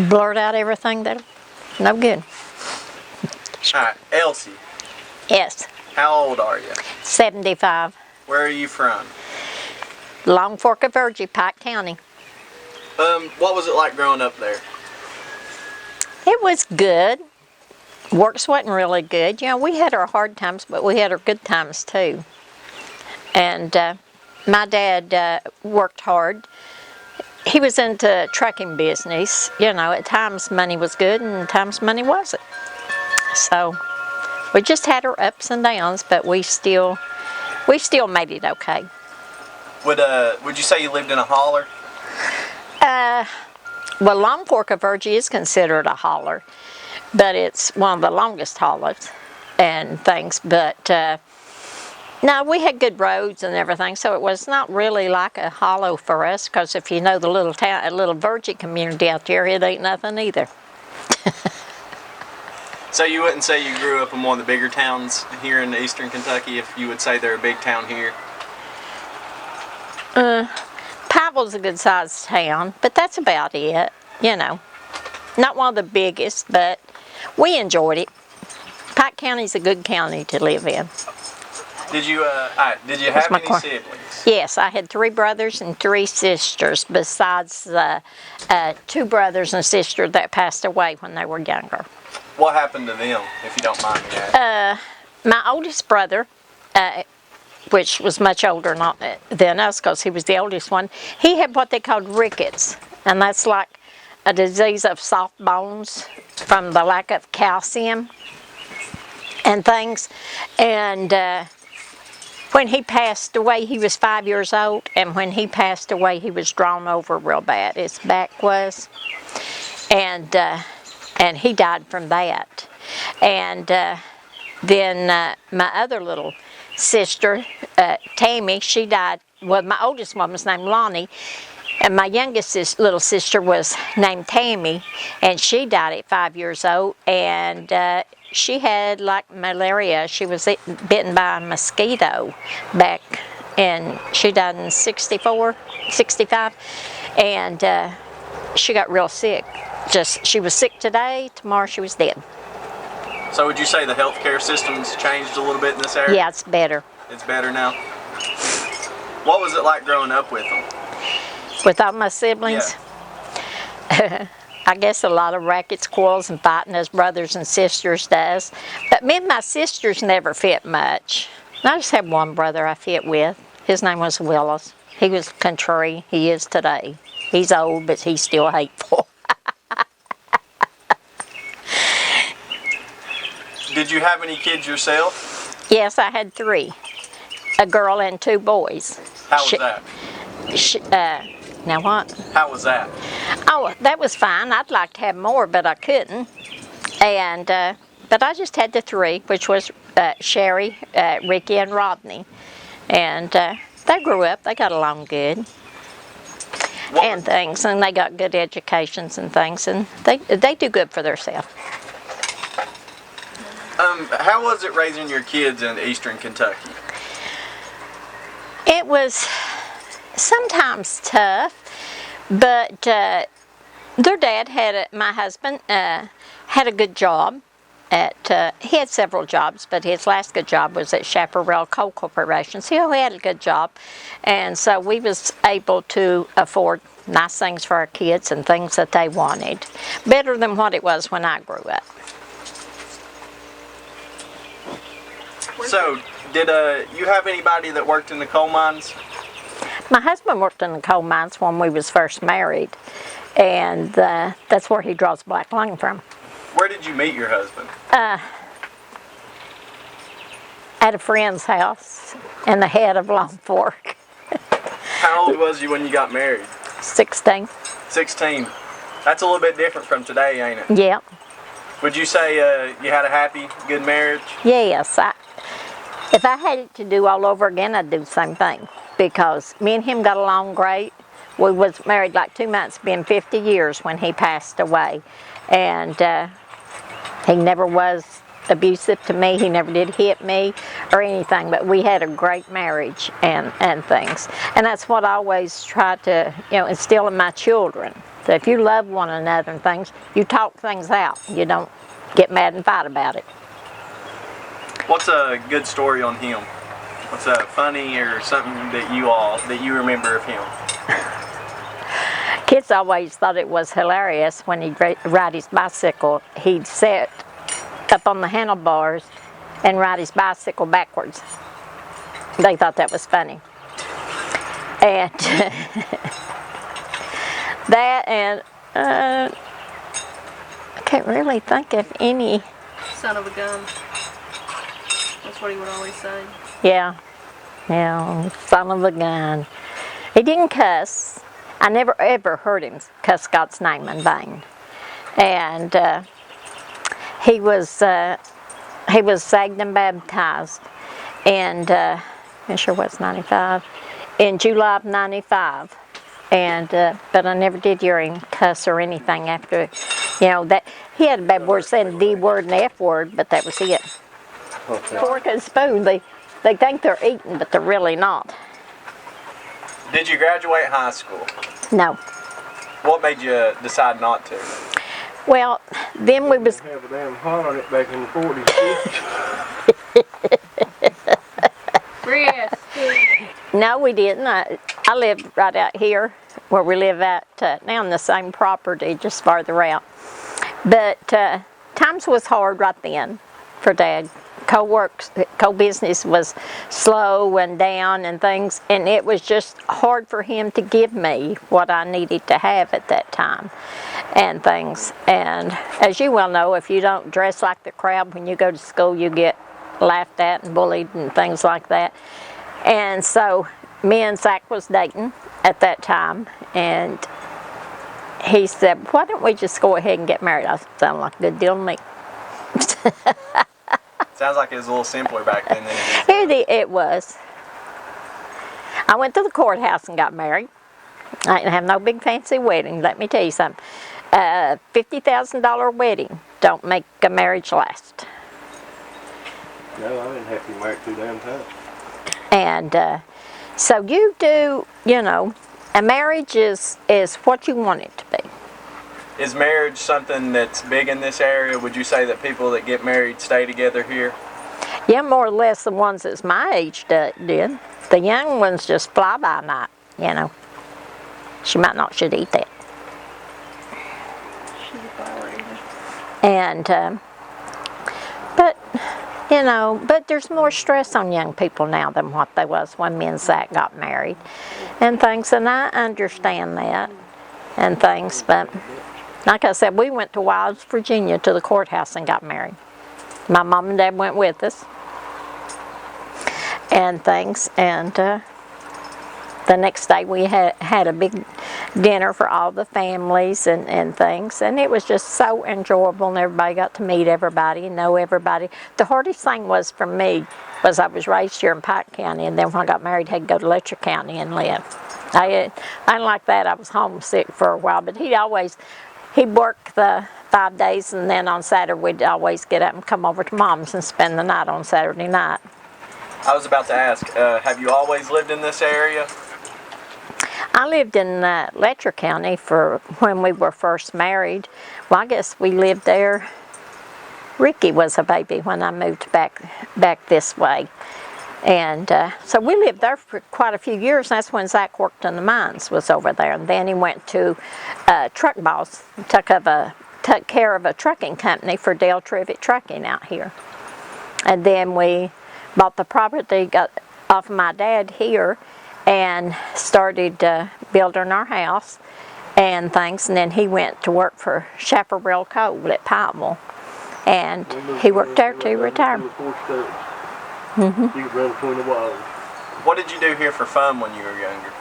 blurt out everything that no good. All right, Elsie, Yes, how old are you? 75. Where are you from? Long Fork of Virgie, Pike County. What was it like growing up there? It was good. Works wasn't really good. You know, we had our hard times, but we had our good times too. And my dad worked hard. He was into trucking business. You know, at times money was good and at times money wasn't. So we just had our ups and downs, but we still made it okay. Would you say you lived in a holler? Well, Long Fork of Virgie is considered a holler, but it's one of the longest hollers and things. But no, we had good roads and everything, so it was not really like a hollow for us. Because if you know the little town, a little Virgie community out there, it ain't nothing either. So you wouldn't say you grew up in one of the bigger towns here in eastern Kentucky, if you would say they're a big town here? Powell's a good sized town, but that's about it, you know. Not one of the biggest, but we enjoyed it. Pike County's a good county to live in. Did you have any siblings? Yes, I had 3 brothers and 3 sisters, besides 2 brothers and sisters that passed away when they were younger. What happened to them, if you don't mind me asking? My oldest brother, which was much older than us because he was the oldest one, he had what they called rickets, and that's like a disease of soft bones from the lack of calcium and things. And when he passed away, he was 5 years old, and when he passed away, he was drawn over real bad. His back was, and he died from that. And then my other little sister, Tammy, she died. Well, my oldest one was named Lonnie, and my youngest little sister was named Tammy, and she died at 5 years old. And she had like malaria. She was bitten by a mosquito back, and she died in 64, 65, and she got real sick. She was sick today, tomorrow she was dead. So would you say the healthcare system's changed a little bit in this area? Yeah, it's better. It's better now? What was it like growing up with them? With all my siblings? Yeah. I guess a lot of rackets, quarrels, and fighting as brothers and sisters does. But me and my sisters never fit much. I just had one brother I fit with. His name was Willis. He was contrary. He is today. He's old, but he's still hateful. Did you have any kids yourself? Yes, I had 3. A girl and 2 boys. How was that? Now what? How was that? Oh, that was fine. I'd like to have more, but I couldn't. And but I just had the 3, which was Sherry, Ricky, and Rodney. And they grew up. They got along good. And things, and they got good educations and things, and they do good for themselves. How was it raising your kids in eastern Kentucky? It was sometimes tough, but their dad my husband had a good job. He had several jobs, but his last good job was at Chaparral Coal Corporation. So he had a good job, and so we was able to afford nice things for our kids and things that they wanted, better than what it was when I grew up. So, did you have anybody that worked in the coal mines? My husband worked in the coal mines when we was first married, and that's where he draws black lung from. Where did you meet your husband? At a friend's house in the head of Long Fork. How old was you when you got married? 16. 16. That's a little bit different from today, ain't it? Yeah. Would you say you had a happy, good marriage? Yes. If I had it to do all over again, I'd do the same thing. Because me and him got along great. We was married like 2 months, been 50 years when he passed away. And he never was abusive to me. He never did hit me or anything, but we had a great marriage and things. And that's what I always try to, instill in my children. That if you love one another and things, you talk things out. You don't get mad and fight about it. What's a good story on him? What's funny or something that you remember of him? Kids always thought it was hilarious when he'd ride his bicycle. He'd sit up on the handlebars and ride his bicycle backwards. They thought that was funny. And that and I can't really think of any. Son of a gun. That's what he would always say. Yeah, son of a gun. He didn't cuss. I never ever heard him cuss God's name in vain. And he was saved and baptized, and I'm sure what's 95, in July of 95. And but I never did hear him cuss or anything after, that he had a bad word saying the D word and the F word, but that was it. Okay. Fork and spoon, they think they're eating, but they're really not. Did you graduate high school? No. What made you decide not to? Well, then we was. Have a damn hot on it back in the 40s. Chris. No, we didn't. I lived right out here where we live at now on the same property, just farther out. But times was hard right then for Dad. Co-business was slow and down and things, and it was just hard for him to give me what I needed to have at that time and things. And as you well know, if you don't dress like the crowd when you go to school, you get laughed at and bullied and things like that. And so me and Zach was dating at that time, and he said, why don't we just go ahead and get married? I said, sounds like a good deal to me. Sounds like it was a little simpler back then than it is now. It was. I went to the courthouse and got married. I didn't have no big fancy wedding, let me tell you something. $50,000 wedding don't make a marriage last. No, I didn't have to be married 2 damn times. And so you do, a marriage is what you want it to be. Is marriage something that's big in this area? Would you say that people that get married stay together here? Yeah, more or less the ones that's my age did. The young ones just fly by night, She might not should eat that. She's a flower eater. And, but there's more stress on young people now than what there was when me and Zach got married and things, and I understand that and things, but like I said, we went to Wilds, Virginia to the courthouse and got married. My mom and Dad went with us and things, and the next day we had a big dinner for all the families and things, and it was just so enjoyable, and everybody got to meet everybody and know everybody. The hardest thing was for me was I was raised here in Pike County, and then when I got married, I had to go to Letcher County and live. I didn't like that. I was homesick for a while, but he'd work the 5 days, and then on Saturday we'd always get up and come over to Mom's and spend the night on Saturday night. I was about to ask, have you always lived in this area? I lived in Letcher County for when we were first married. Well, I guess we lived there. Ricky was a baby when I moved back this way. And so we lived there for quite a few years. That's when Zach worked in the mines, was over there. And then he went to Truck Boss, took care of a trucking company for Dale Trivet Trucking out here. And then we bought the property, got off of my dad here, and started building our house and things. And then he went to work for Chaparral Coal at Pikeville. And he worked there till he retired. Mm-hmm. You could run between the walls. What did you do here for fun when you were younger?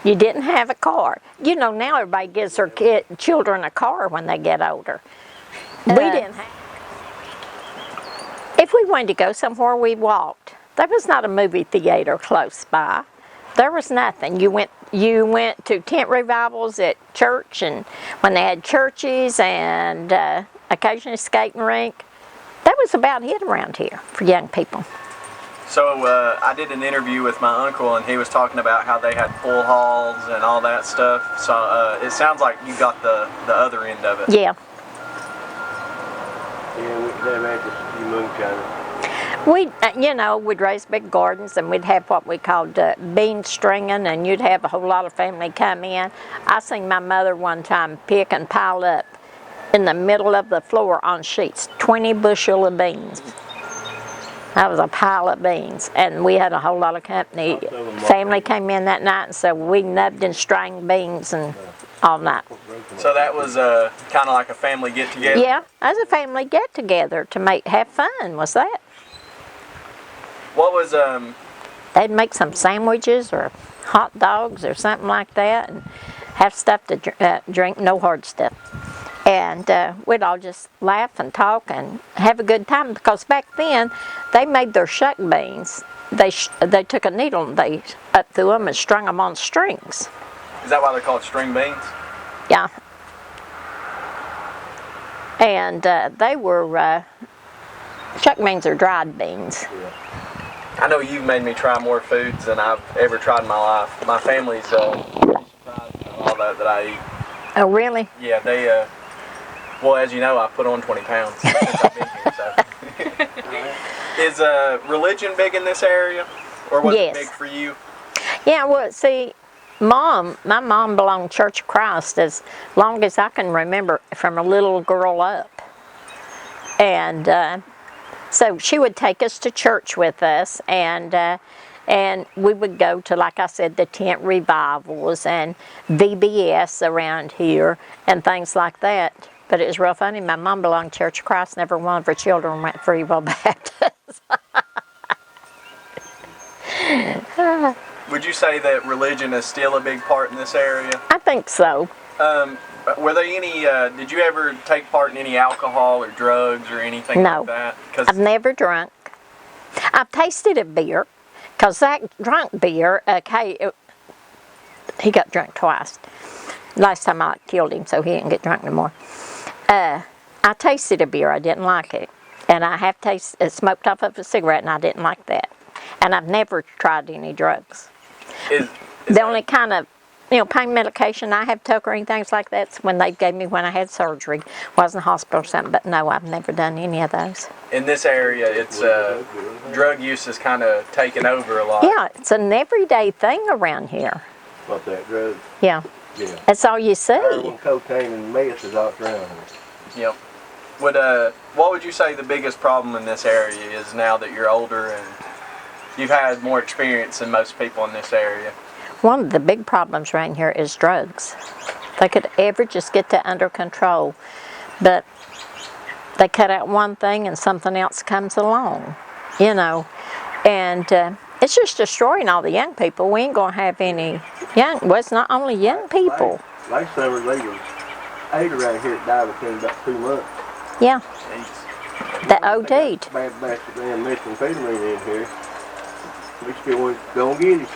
You didn't have a car. Now everybody gives their children a car when they get older. We didn't have. If we wanted to go somewhere, we walked. There was not a movie theater close by. There was nothing. You went to tent revivals at church, and when they had churches, and occasionally skating rink. That was about it around here for young people. So I did an interview with my uncle, and he was talking about how they had pool halls and all that stuff. So it sounds like you got the other end of it. Yeah. Yeah, we could have had just a few moonshine. We'd raise big gardens, and we'd have what we called bean stringing, and you'd have a whole lot of family come in. I seen my mother one time pick and pile up in the middle of the floor on sheets, 20 bushel of beans. That was a pile of beans, and we had a whole lot of company. Family came in that night, and so we nubbed and strained beans and all night. So that was kind of like a family get together. Yeah, as a family get together to have fun. Was that? What was They'd make some sandwiches or hot dogs or something like that, and have stuff to drink, no hard stuff. And we'd all just laugh and talk and have a good time, because back then they made their shuck beans. They took a needle and they up through them and strung them on strings. Is that why they're called string beans? Yeah. And they were shuck beans are dried beans. Yeah. I know you've made me try more foods than I've ever tried in my life. My family's pretty surprised at all that I eat. Oh, really? Yeah, they. Well, as you know, I put on 20 pounds since I've been here. So, is religion big in this area, or was Yes. it big for you? Yeah. Well, see, my mom belonged to Church of Christ as long as I can remember, from a little girl up, and. So she would take us to church with us, and we would go to, like I said, the tent revivals and VBS around here and things like that. But it was real funny. My mom belonged to Church of Christ. Never one of her children went for Evil Baptist. Would you say that religion is still a big part in this area? I think so. Were there any? Did you ever take part in any alcohol or drugs or anything No. like that? I've never drunk. I've tasted a beer, because Zach drank beer. He got drunk twice. Last time I killed him, so he didn't get drunk no more. I tasted a beer. I didn't like it. And I have smoked off of a cigarette, and I didn't like that. And I've never tried any drugs. The only kind of pain medication I have took or anything like that's when they gave me when I had surgery. Was in the hospital or something, but no, I've never done any of those. In this area, it's drug use is kind of taken over a lot. Yeah, it's an everyday thing around here. What that drug? Yeah, Yeah. that's all you see. Heroin, cocaine, and meth is all around here. Yep. What would you say the biggest problem in this area is now that you're older and you've had more experience than most people in this area? One of the big problems right here is drugs. They could ever just get that under control, but they cut out one thing and something else comes along, and it's just destroying all the young people. We ain't gonna have any young. Well, it's not only young people. Last summer, there was 8 around here that died within about 2 months. Yeah, Jeez. that OD'd. Bad bastard damn methamphetamine in here. We still want to go and get it,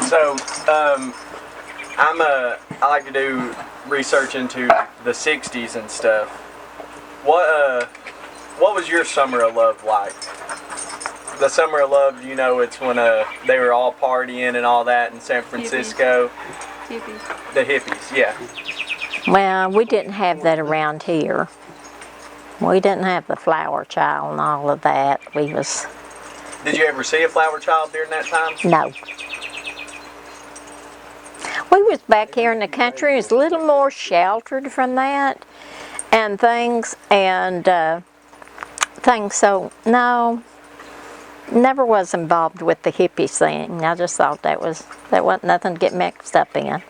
So, I like to do research into the '60s and stuff. What was your summer of love like? The summer of love, it's when they were all partying and all that in San Francisco. Hippies. The hippies, yeah. Well, we didn't have that around here. We didn't have the flower child and all of that. Did you ever see a flower child during that time? No. We was back here in the country. It was a little more sheltered from that and things. So, no, never was involved with the hippie thing. I just thought that wasn't nothing to get mixed up in.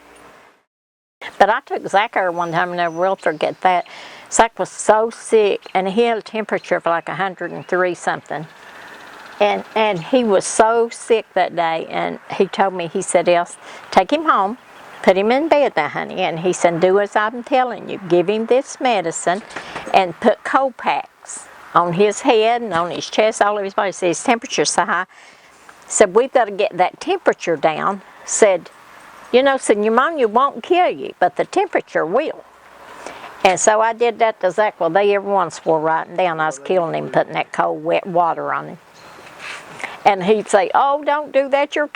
But I took Zach there one time, and I will forget that. Zach was so sick, and he had a temperature of like 103 something. And he was so sick that day, and he told me, he said, "Elsie, take him home, put him in bed now, honey." And he said, "Do as I'm telling you. Give him this medicine and put cold packs on his head and on his chest, all of his body." His temperature's so high. said, we've got to get that temperature down. Said, said pneumonia won't kill you, but the temperature will. And so I did that to Zach. Well, everyone swore writing down I was killing him, putting that cold, wet water on him. And he'd say, oh, don't do that. You're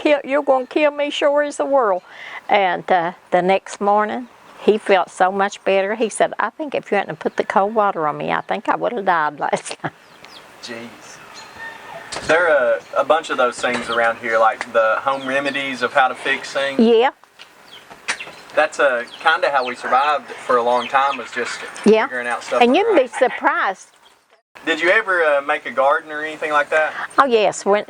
going to kill me sure as the world. And the next morning, he felt so much better. He said, I think if you hadn't put the cold water on me, I think I would have died last night. Jeez. There are a bunch of those things around here, like the home remedies of how to fix things. Yeah. That's kind of how we survived for a long time, was just figuring out stuff. And you'd be surprised. Did you ever make a garden or anything like that? Oh, yes. When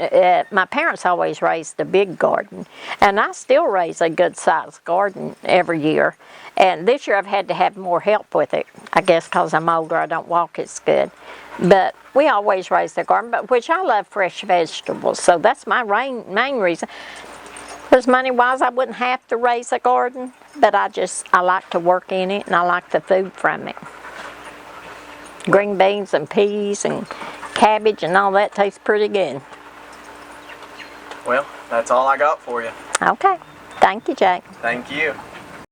my parents always raised a big garden, and I still raise a good-sized garden every year. And this year I've had to have more help with it, I guess because I'm older, I don't walk as good. But we always raise the garden, which I love fresh vegetables, so that's my main reason. Because money-wise, I wouldn't have to raise a garden, but I like to work in it, and I like the food from it. Green beans and peas and cabbage and all that tastes pretty good. Well, that's all I got for you. Okay. Thank you, Jake. Thank you.